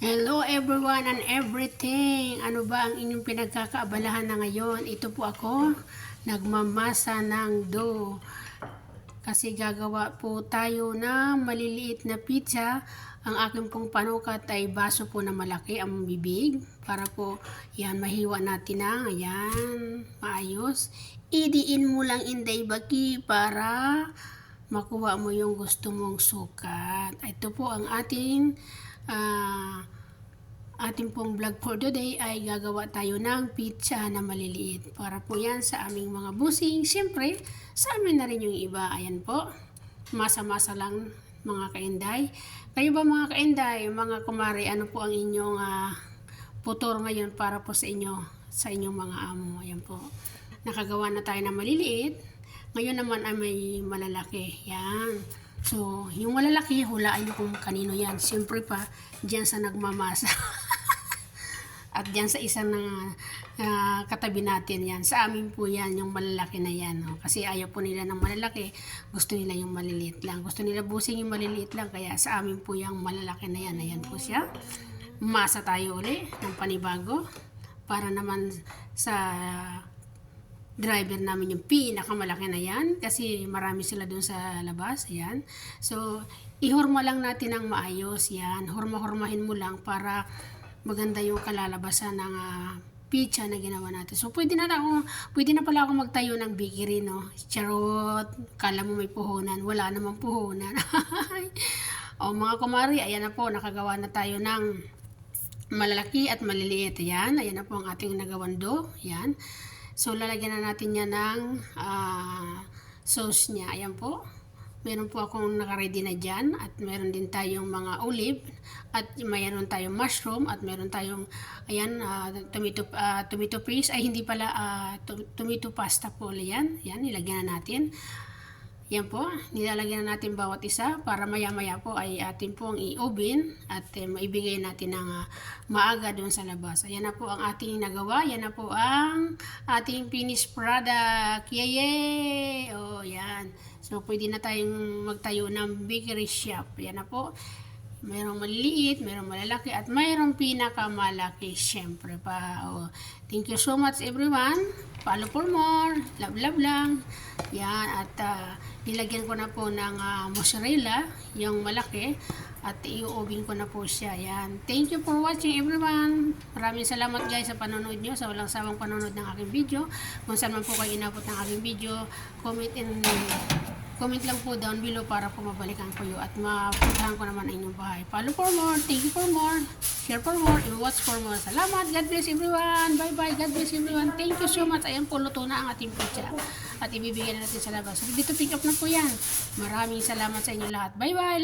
Hello everyone and everything! Ano ba ang inyong pinagkakaabalahan na ngayon? Ito po ako, nagmamasa ng dough. Kasi gagawa po tayo ng maliliit na pizza. Ang aking pong panukat ay baso po na malaki ang bibig. Para po, yan, mahiwa natin na. Ayan, maayos. Idiin mo lang inday baki para makuha mo yung gusto mong sukat. Ito po ang ating pong vlog for today ay gagawa tayo ng pizza na maliliit. Para po yan sa aming mga busing. Siyempre, sa amin na rin yung iba. Ayan po. Masa-masa lang mga kainday. Kayo ba mga kainday, mga kumari, ano po ang inyong putor ngayon para po sa inyong mga amo. Ayan po. Nakagawa na tayo ng maliliit. Ngayon naman ay may malalaki. Yan. So, yung malalaki, hulaan nyo kung kanino yan. Siyempre pa, dyan sa nagmamasa. At dyan sa isang katabi natin yan. Sa amin po yan, yung malalaki na yan. No? Kasi ayaw po nila ng malalaki. Gusto nila yung maliliit lang. Gusto nila busing yung maliliit lang. Kaya sa amin po yung malalaki na yan. Ayan po siya. Masa tayo uli ng panibago. Para naman sa driver namin yung pinakamalaki na yan kasi marami sila dun sa labas. Ayan. So, ihorma lang natin ng maayos. Yan. Horma-hormahin mo lang para maganda yung kalalabasan ng pizza na ginawa natin. So, pwede na pala ako magtayo ng bakery, no? Charot. Kala mo may puhunan. Wala namang puhunan. O, mga kumari, ayan na po. Nakagawa na tayo ng malalaki at maliliit. Ayan. Ayan na po ang ating nagawan dough. Ayan. So, lalagyan na natin yan ng sauce niya. Ayan po. Meron po akong nakaready na dyan. At meron din tayong mga olive. At mayroon tayong mushroom. At meron tayong, ayan, tomato paste. Ay, hindi pala, tomato pasta po. Ayan. Ayan, nilagyan na natin. Yan po, nilalagyan na natin bawat isa para maya-maya po ay atin pong i-oven at maibigay natin ng maaga doon sa labas. Ayan na po ang ating nagawa. Yan na po ang ating finished product. Yay! Oh, yan. So, pwede na tayong magtayo ng bakery shop. Yan na po. Mayroong maliliit, mayroong malalaki, at mayroong pinakamalaki. Siyempre pa. Oh. Thank you so much everyone. Follow for more. Love, love lang. Yan. At nilagyan ko na po ng mozzarella, yung malaki. At i-oven ko na po siya. Yan. Thank you for watching everyone. Maraming salamat guys sa panonood nyo, sa walang sawang panonood ng aking video. Kung saan man po kayo inabot ng aking video, comment lang po down below para po mabalikan ko yun at mapuntahan ko naman ang inyong bahay. Follow for more, thank you for more, share for more, and watch for more. Salamat, God bless everyone. Bye bye, God bless everyone. Thank you so much. Ayan po, luto na ang ating pizza at ibibigay na natin sa labas. So, dito pick up na po yan. Maraming salamat sa inyo lahat. Bye bye.